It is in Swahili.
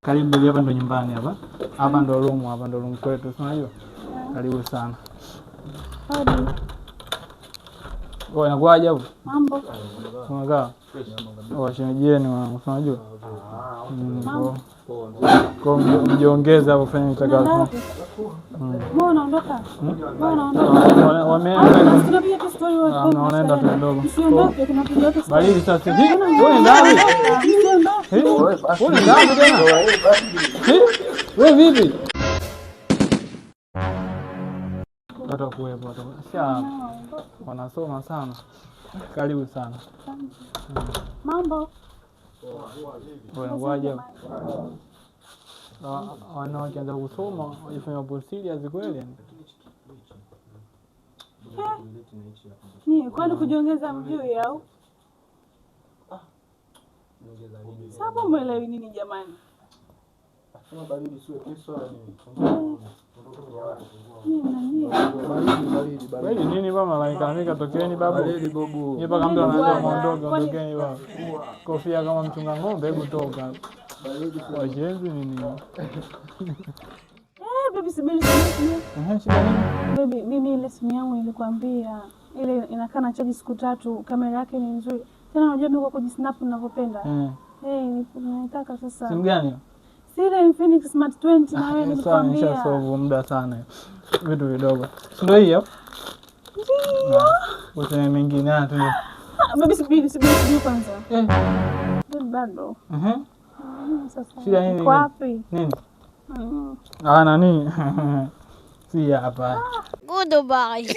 Karibu hapa ndo nyumbani hapa. Hapa ndo room kwetu, unajua? Karibu sana. Hadi. Wewe unakuaje hapo? Mambo. Unakaa? Shemejieni unajua? Mambo. Kwa mjiongeze hapo fanya mtakao. Mbona unaondoka? Wanaenda tu kidogo. Usiondoke, tunapiga tu. Baridi sasa. Wewe ndani. Wewe ndani tena. Wewe vipi? Watakuwepo watu. Wanasoma sana. Karibu sana. Mambo. Wanakuaje? Wanaanza kusoma, wajifanya hapo serious kweli yani. Ni kwani kujiongeza mjui au? Sababu mwelewi nini jamani? Sema baridi sio kesho Baridi nini baba malaika tokeni babu. Baridi bobu. Ni paka mtu anaanza kuondoka tokeni baba. Kofia kama mchunga ng'ombe hebu toka. Wajenzi nini? Baby subiri. Shida nini? Baby mimi ile simu yangu nilikwambia ile inakaa na chaji siku 3, kamera yake ni nzuri. Tena unajua mimi kwa kujisnap ninavyopenda. Nataka sasa. Simu gani? Sile Infinix Smart 20 na wewe nilikwambia. Sasa nishasolve muda sana. Vitu vidogo. Ndio hiyo? Ndio. Wote mengine tu. Baby subiri kwanza. Bado. Sasa. Shida nini? Wapi? Nini? Nani? Si hapa. Goodbye.